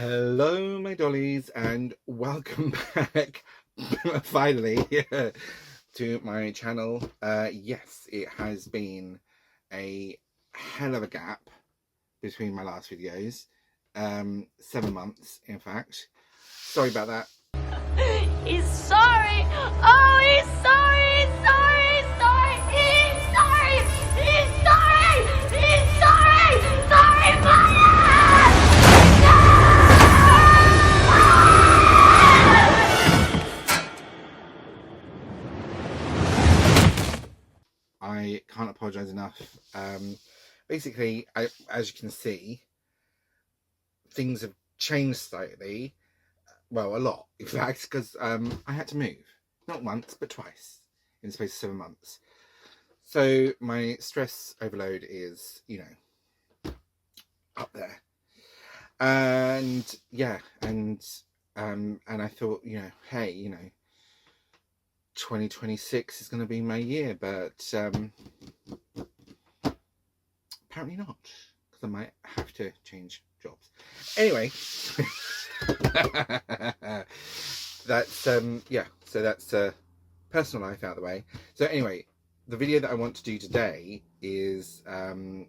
Hello my dollies and welcome back finally to my channel. Yes, it has been a hell of a gap between my last videos, 7 months in fact. Sorry about that. He's sorry. Oh, he's sorry. He's sorry. He's sorry. He's sorry. He's sorry. He's sorry. Sorry, Maya. I can't apologise enough. Basically, as you can see, things have changed slightly. Well, a lot, in fact, because I had to move. Not once, but twice in the space of 7 months. So my stress overload is, up there. And yeah, and I thought, hey, 2026 is going to be my year, but apparently not, because I might have to change jobs. Anyway, that's yeah, so that's personal life out of the way. So anyway, the video that I want to do today is hopefully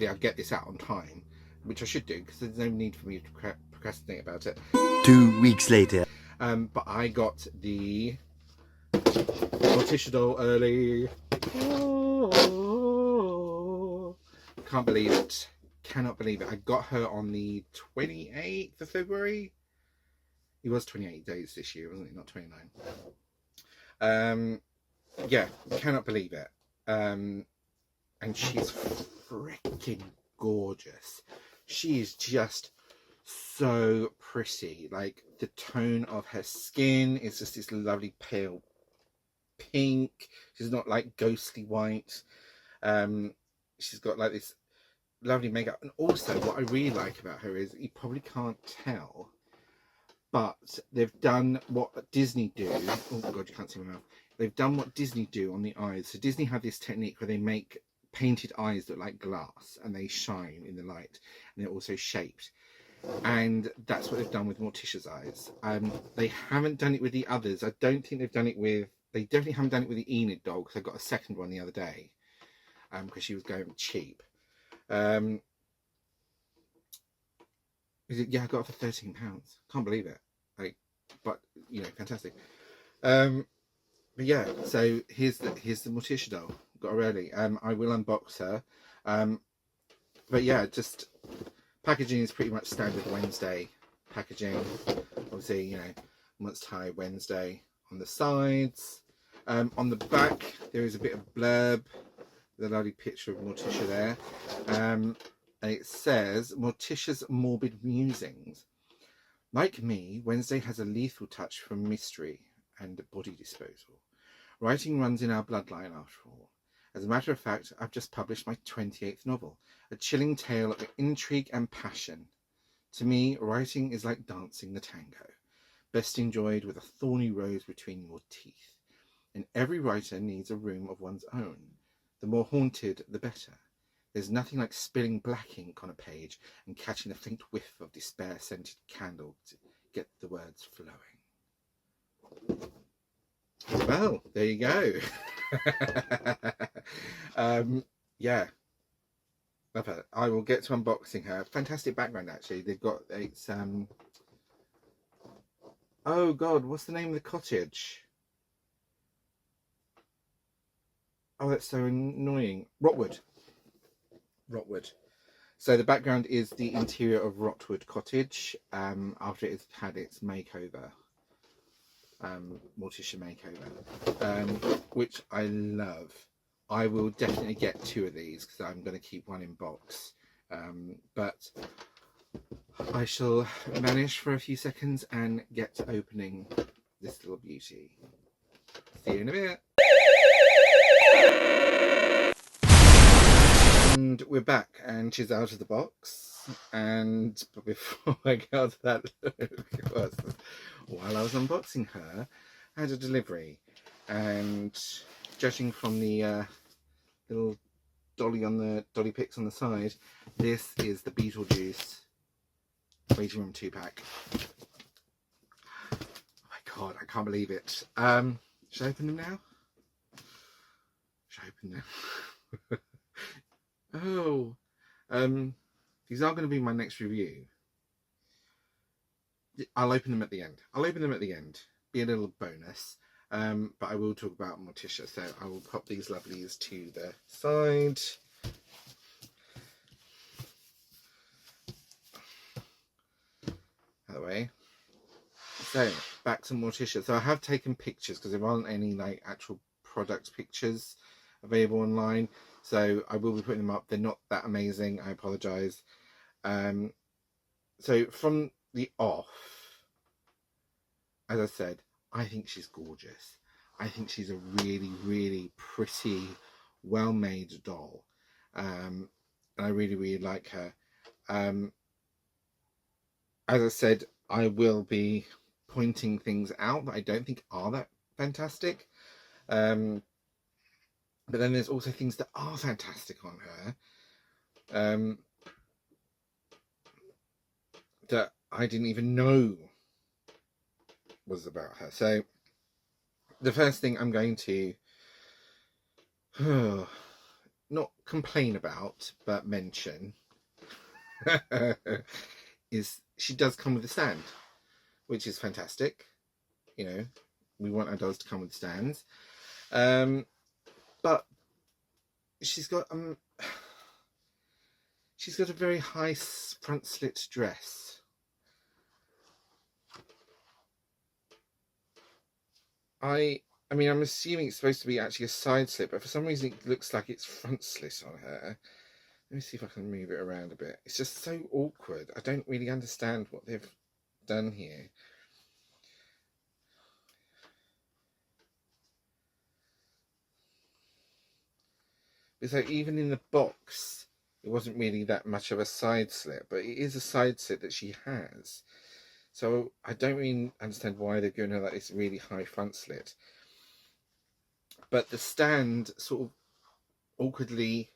I'll get this out on time, which I should do because there's no need for me to procrastinate about it. 2 weeks later. But I got the Morticia doll early. Oh, can't believe it. Cannot believe it. I got her on the 28th of February. It was 28 days this year, wasn't it? Not 29. Yeah, cannot believe it. And she's freaking gorgeous. She is just so pretty. Like, the tone of her skin is just this lovely pale pink. She's not like ghostly white. She's got like this lovely makeup, and also what I really like about her is, you probably can't tell, but they've done what Disney do. Oh god, you can't see my mouth. They've done what Disney do on the eyes. So Disney have this technique where they make painted eyes look like glass and they shine in the light, and they're also shaped. And that's what they've done with Morticia's eyes. They haven't done it with the others. I don't think they've done it with... They definitely haven't done it with the Enid doll, because I got a second one the other day, because she was going cheap. Yeah, I got it for £13. Can't believe it. Like, but fantastic. But yeah, so here's the Morticia doll. Got her early. I will unbox her. But yeah, just packaging is pretty much standard Wednesday packaging. Obviously, must tie Wednesday on the sides. On the back there is a bit of blurb, the lovely picture of Morticia there. And it says, Morticia's morbid musings. Like me, Wednesday has a lethal touch from mystery and body disposal. Writing runs in our bloodline after all. As a matter of fact, I've just published my 28th novel, a chilling tale of intrigue and passion. To me, writing is like dancing the tango, best enjoyed with a thorny rose between your teeth. And every writer needs a room of one's own. The more haunted, the better. There's nothing like spilling black ink on a page and catching a faint whiff of despair-scented candle to get the words flowing. Well, there you go. Yeah, love her. I will get to unboxing her. Fantastic background, actually. They've got, it's oh god, what's the name of the cottage? Oh, that's so annoying. Rotwood. So the background is the interior of Rotwood Cottage, after it's had its makeover, Morticia makeover, which I love. I will definitely get 2 of these because I'm going to keep one in box, but I shall vanish for a few seconds and get to opening this little beauty. See you in a bit. And we're back, and she's out of the box. And but before I got that look, while I was unboxing her, I had a delivery, and judging from the little dolly pics on the side, this is the Beetlejuice waiting room 2-pack. Oh my god, I can't believe it. Should I open them now? Should I open them? Oh, these are going to be my next review. I'll open them at the end. Be a little bonus. But I will talk about Morticia, so I will pop these lovelies to the side. Out of the way. So, back to Morticia. So I have taken pictures because there aren't any like actual product pictures available online. So I will be putting them up. They're not that amazing. I apologise. So from the off, as I said, I think she's gorgeous. I think she's a really, really pretty, well-made doll. And I really, really like her. As I said, I will be pointing things out that I don't think are that fantastic. But then there's also things that are fantastic on her. That I didn't even know was about her. So the first thing I'm going to not complain about but mention is she does come with a stand, which is fantastic. You know, we want our dolls to come with stands. But she's got a very high front slit dress. I mean, I'm assuming it's supposed to be actually a side slit, but for some reason it looks like it's front slit on her. Let me see if I can move it around a bit. It's just so awkward. I don't really understand what they've done here. It's like even in the box, it wasn't really that much of a side slit, but it is a side slit that she has. So I don't really understand why they're giving her like this really high front slit. But the stand sort of awkwardly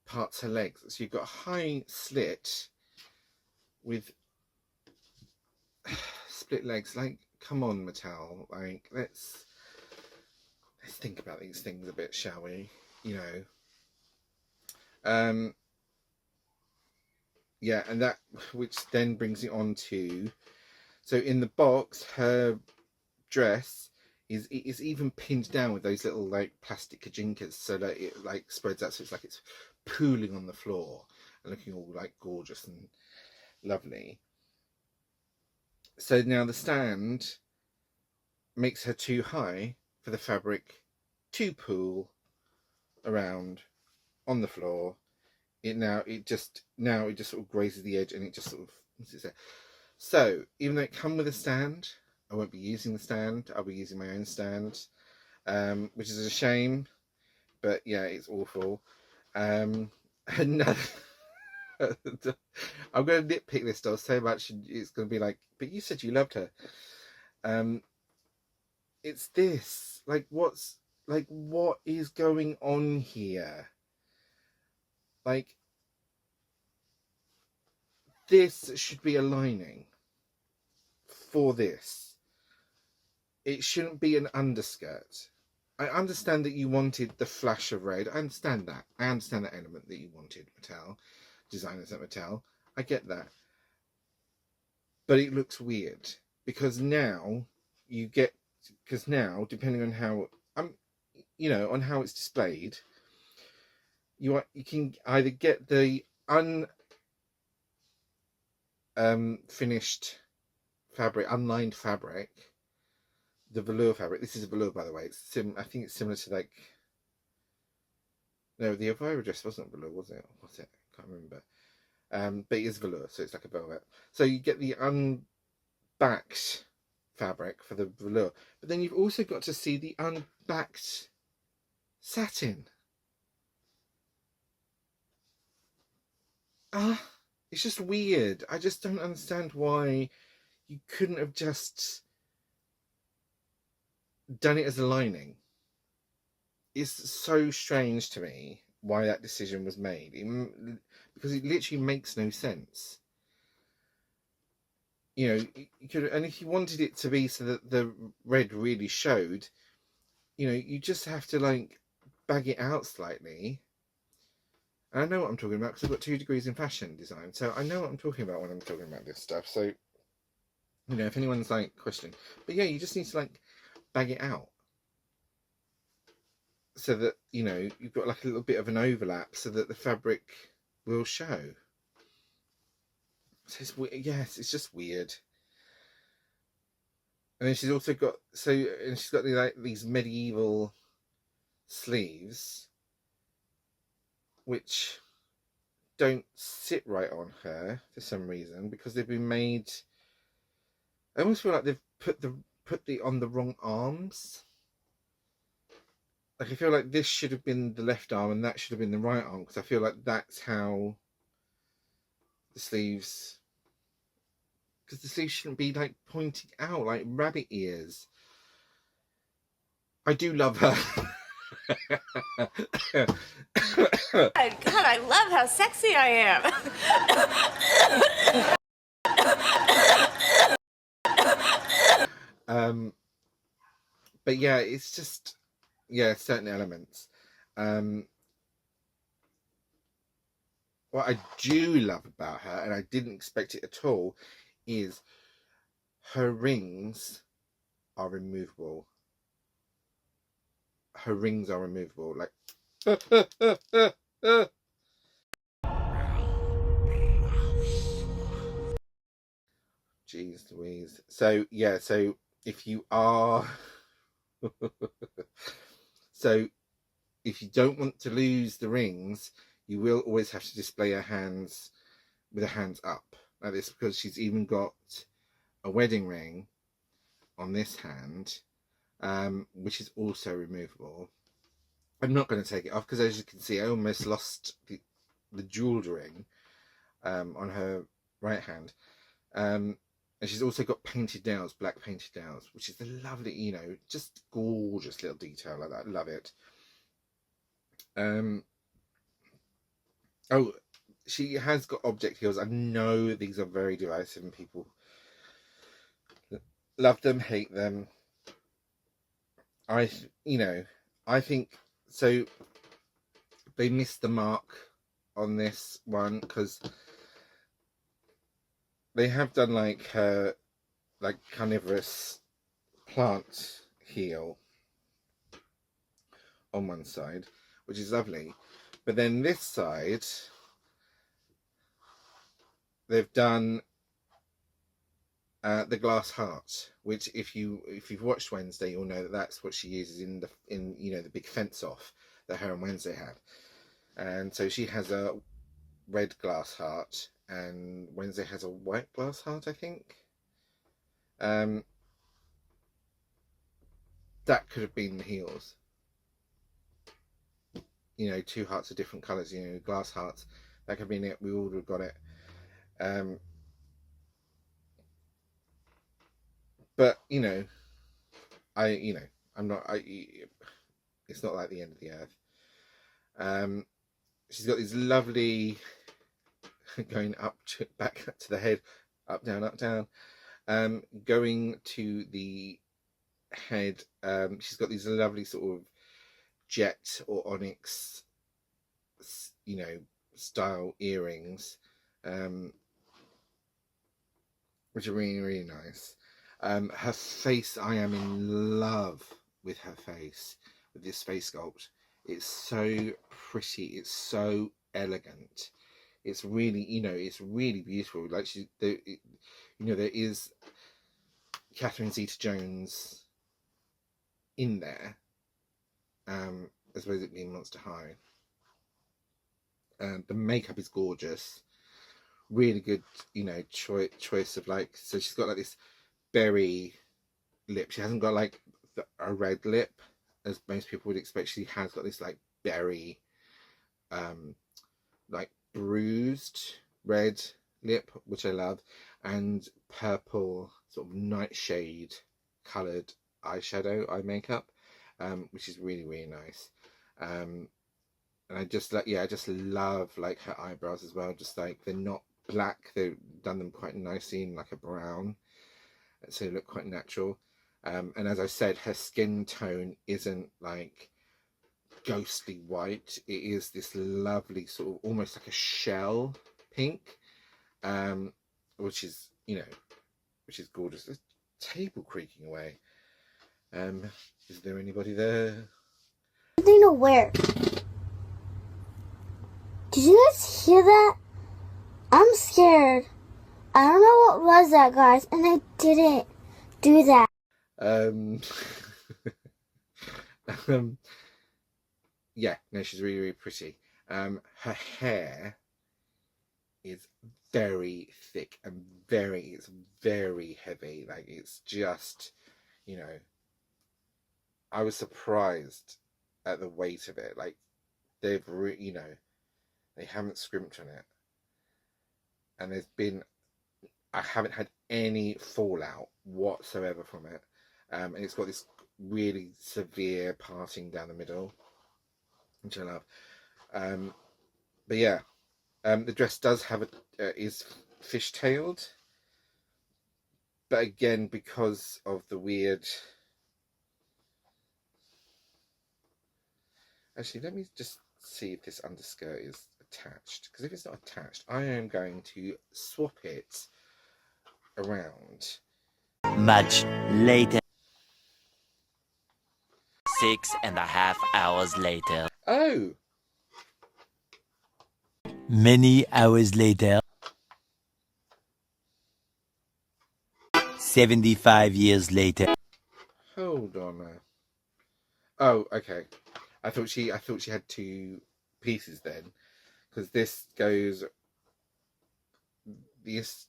parts her legs. So you've got a high slit with split legs. Like, come on, Mattel. Like, let's think about these things a bit, shall we? You know. Yeah, and that, which then brings it on to, so in the box, her dress is even pinned down with those little like plastic kajinkas, so that it like spreads out, so it's like it's pooling on the floor and looking all like gorgeous and lovely. So now the stand makes her too high for the fabric to pool around on the floor. It just sort of grazes the edge, and it just sort of sits there. So even though it comes with a stand, I won't be using the stand. I'll be using my own stand, which is a shame. But yeah, it's awful. Another, I'm going to nitpick this doll so much. It's going to be like, but you said you loved her. It's this. Like, what is going on here? Like, this should be a lining for this. It shouldn't be an underskirt. I understand that you wanted the flash of red. I understand that. I understand that element that you wanted, Mattel. Designers at Mattel. I get that. But it looks weird. Because now, depending on how, you know, on how it's displayed, you can either get the finished fabric, unlined fabric, the velour fabric. This is a velour, by the way. I think it's similar to like, no, the Elvira dress wasn't velour, was it? Was it? I can't remember. But it is velour, so it's like a velvet. So you get the unbacked fabric for the velour, but then you've also got to see the unbacked satin. It's just weird. I just don't understand why you couldn't have just done it as a lining. It's so strange to me why that decision was made, because it literally makes no sense. you know, you could, and if you wanted it to be so that the red really showed, you know, you just have to like bag it out slightly. And I know what I'm talking about because I've got 2 degrees in fashion design, so I know what I'm talking about when I'm talking about this stuff. So, you know, if anyone's like questioning, but yeah, you just need to like bag it out so that, you know, you've got like a little bit of an overlap so that the fabric will show. So it's weird. Yes, it's just weird. And then she's also got and she's got like these medieval sleeves, which don't sit right on her for some reason because they've been made. I almost feel like they've put the on the wrong arms. Like I feel like this should have been the left arm and that should have been the right arm because I feel like that's how the sleeves. Because the sleeves shouldn't be like pointing out like rabbit ears. I do love her. God, I love how sexy I am. But yeah, it's just certain elements. What I do love about her, and I didn't expect it at all, is her rings are removable. Her rings are removable. Like, jeez Louise. So yeah, so if you are, so if you don't want to lose the rings, you will always have to display her hands with her hands up like this because she's even got a wedding ring on this hand, which is also removable. I'm not going to take it off because, as you can see, I almost lost the jeweled ring on her right hand. And she's also got painted nails, black painted nails, which is a lovely, you know, just gorgeous little detail like that. I love it. Oh, she has got object heels. I know these are very divisive and people love them, hate them. I think so. They missed the mark on this one because they have done like her like carnivorous plant heel on one side, which is lovely, but then this side they've done the glass heart, which if you've watched Wednesday, you'll know that that's what she uses in the big fence off that her and Wednesday have. And so she has a red glass heart and Wednesday has a white glass heart, I think. That could have been the heels. You know, 2 hearts of different colours, you know, glass hearts. That could have been it. We all would have got it. But, you know, I'm not, it's not like the end of the earth. She's got these lovely, going back to the head, up, down, going to the head. She's got these lovely sort of jet or onyx, you know, style earrings, which are really, really nice. Her face, I am in love with her face, with this face sculpt. It's so pretty. It's so elegant. It's really, you know, it's really beautiful. Like there is Catherine Zeta-Jones in there, as well as it being Monster High. The makeup is gorgeous. Really good, you know, choice of like. So she's got like this berry lip. She hasn't got like a red lip as most people would expect. She has got this like berry, like bruised red lip, which I love, and purple sort of nightshade coloured eye makeup, which is really, really nice. And I just like, I just love like her eyebrows as well. Just like they're not black. They've done them quite nicely in like a brown, so they look quite natural. And as I said, her skin tone isn't like ghostly white. It is this lovely sort of almost like a shell pink, which is, you know, which is gorgeous. There's a table creaking away. Is there anybody there? They know where. Did you guys hear that? I'm scared. I don't know what was that, guys, and I didn't do that. Yeah, no, she's really, really pretty. Her hair is very thick and it's very heavy. Like, it's just, you know, I was surprised at the weight of it. Like, they've, you know, they haven't scrimped on it. And I haven't had any fallout whatsoever from it. And it's got this really severe parting down the middle, which I love. But yeah, the dress does have is fishtailed, but again, because of the weird. Actually, let me just see if this underskirt is attached, because if it's not attached, I am going to swap it around. Much later. 6.5 hours later. Oh, Many hours later. 75 years later. hold on now. Oh, okay. I thought she had two pieces then, because this goes, this,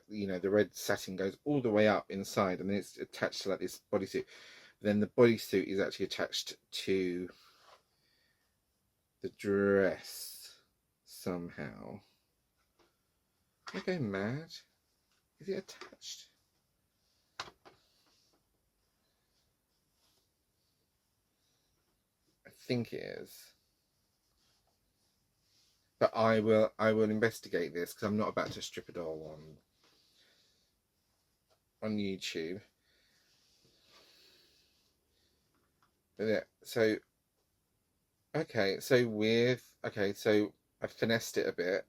you know, the red satin goes all the way up inside, and then it's attached to like this bodysuit. Then the bodysuit is actually attached to the dress somehow. Am I going mad? Is it attached? I think it is. But I will investigate this, because I'm not about to strip a doll on YouTube. But yeah, so okay, so I finessed it a bit,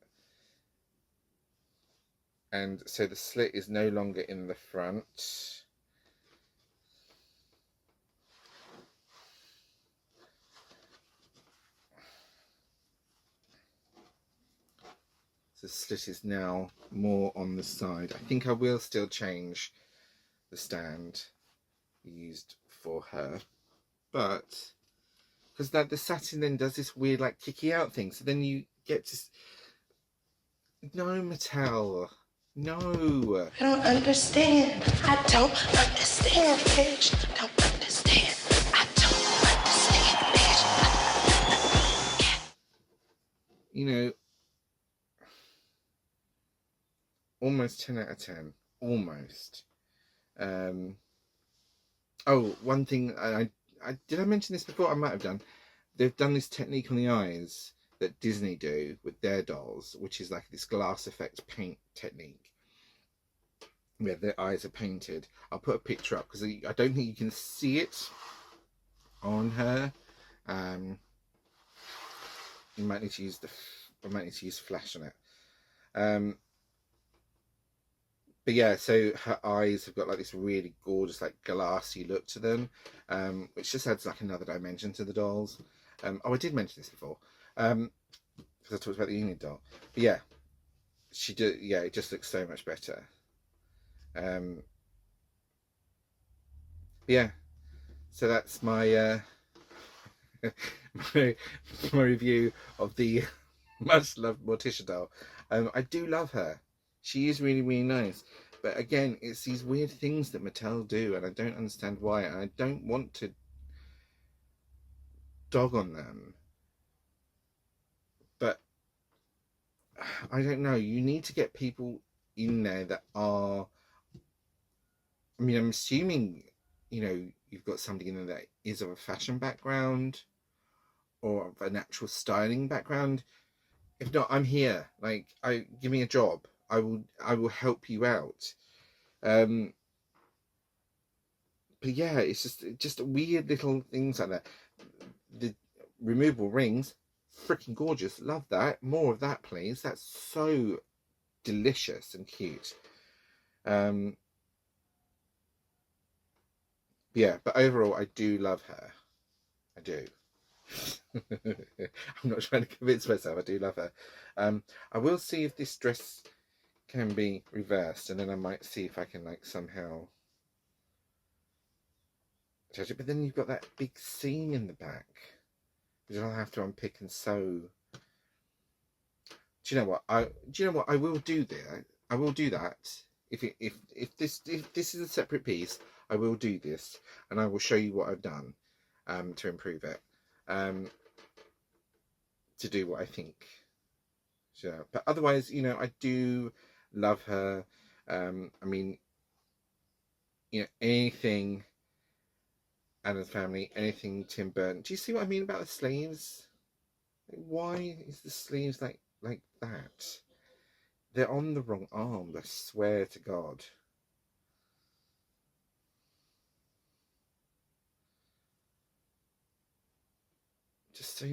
and so the slit is no longer in the front. So the slit is now more on the side. I think I will still change the stand used for her, but because the satin then does this weird like kicky out thing, so then you get to no, Mattel, no. I don't understand. I don't understand, bitch. I don't understand. I don't understand, bitch. You know, almost 10 out of 10. Almost. Oh, one thing, I did I mention this before? I might have done. They've done this technique on the eyes that Disney do with their dolls, which is like this glass effect paint technique, where their eyes are painted. I'll put a picture up, because I don't think you can see it on her. You might need to use flash on it. But yeah, so her eyes have got like this really gorgeous, like glassy look to them, which just adds like another dimension to the dolls. Oh, I did mention this before, because I talked about the Enid doll. But yeah, yeah, it just looks so much better. Yeah, so that's my my review of the much loved Morticia doll. I do love her. She is really, really nice. But again, it's these weird things that Mattel do, and I don't understand why, and I don't want to dog on them. But I don't know. You need to get people in there that are... I mean, I'm assuming, you know, you've got somebody in there that is of a fashion background or of a natural styling background. If not, I'm here. Like, give me a job. I will help you out. But yeah, it's just weird little things like that. The removable rings, freaking gorgeous. Love that. More of that, please. That's so delicious and cute. Yeah, but overall, I do love her. I do. I'm not trying to convince myself. I do love her. I will see if this dress can be reversed, and then I might see if I can like somehow attach it. But then you've got that big seam in the back, which I'll have to unpick and sew. Do you know what? I will do that. I will do that. If this is a separate piece, I will do this, and I will show you what I've done to improve it, to do what I think. So, but otherwise, you know, I do love her. I mean, you know, anything Addams Family, anything Tim Burton. Do you see what I mean about the sleeves? Why is the sleeves like that? They're on the wrong arm, I swear to God. Just so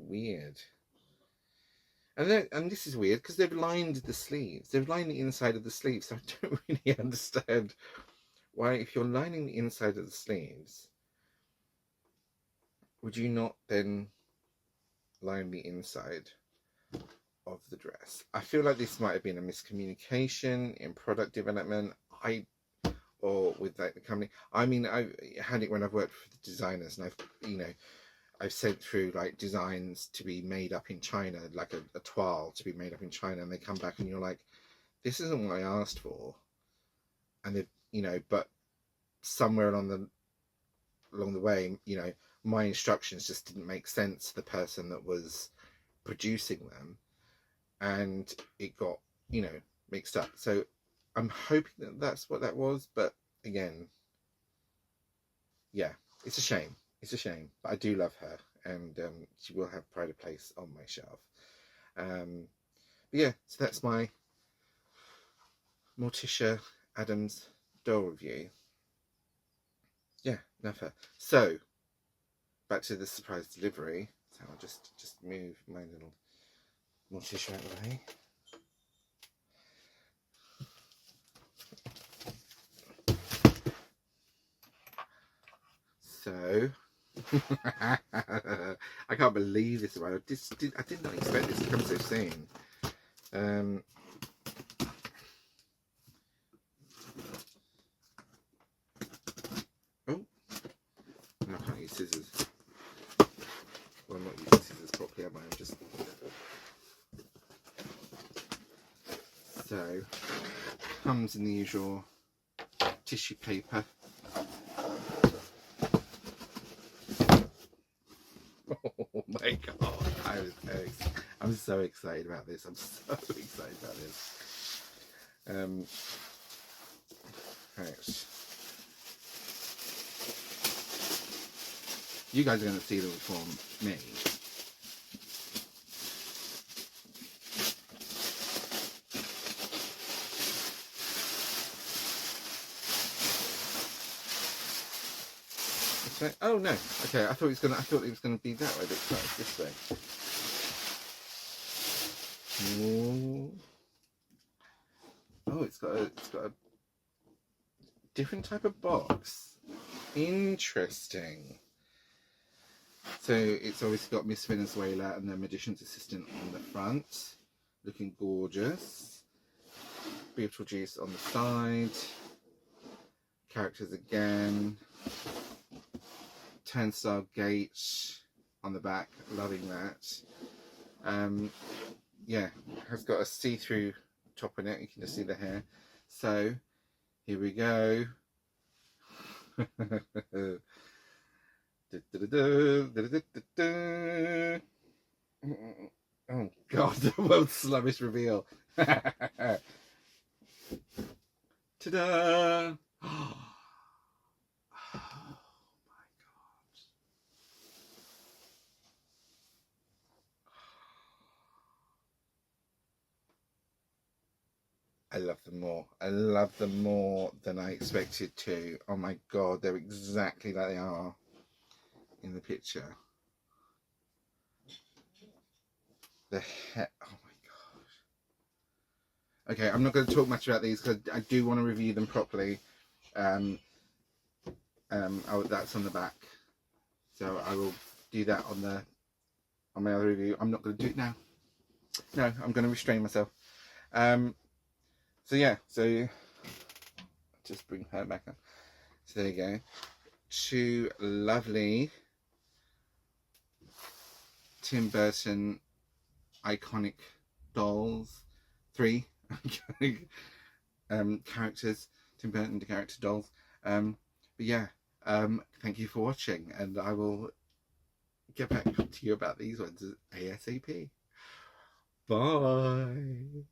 weird. And this is weird because they've lined the sleeves. They've lined the inside of the sleeves. So I don't really understand why, if you're lining the inside of the sleeves, would you not then line the inside of the dress? I feel like this might have been a miscommunication in product development, or with like the company. I mean, I've had it when I've worked for the designers, and I've sent through like designs to be made up in China, like a toile to be made up in China, and they come back and you're like, this isn't what I asked for. And they, but somewhere along the way, my instructions just didn't make sense to the person that was producing them, and it got, mixed up. So I'm hoping that that's what that was, but again, yeah, it's a shame. It's a shame, but I do love her, and she will have pride of place on my shelf. But yeah, so that's my Morticia Addams doll review. Yeah, love her. So back to the surprise delivery. So I'll just move my little Morticia out of the way. So I can't believe this one. I did not expect this to come so soon. Oh, no, I can't use scissors. Well, I'm not using scissors properly, am I? I'm just... So, comes in the usual tissue paper. Oh my God, I'm so excited about this. I'm so excited about this. Right. You guys are going to see them before me. Okay. Oh no. Okay, I thought it was gonna be that way, but it's not. It's this way. Ooh. Oh, it's got a different type of box. Interesting. So it's obviously got Miss Venezuela and the magician's assistant on the front, looking gorgeous. Beetlejuice on the side. Characters again. Turnstile gate on the back, loving that. Yeah, has got a see-through top on it. You can just see the hair. So here we go. Oh God, the world's slowest reveal. Ta-da! I love them more. I love them more than I expected to. Oh my god, they're exactly like they are in the picture. Oh my gosh. Okay, I'm not going to talk much about these because I do want to review them properly. Oh, that's on the back, so I will do that on my other review. I'm not going to do it now. No, I'm going to restrain myself. So yeah, so just bring her back up. So there you go. 2 lovely Tim Burton iconic dolls. 3 iconic characters, Tim Burton character dolls. But yeah, thank you for watching, and I will get back to you about these ones ASAP. Bye.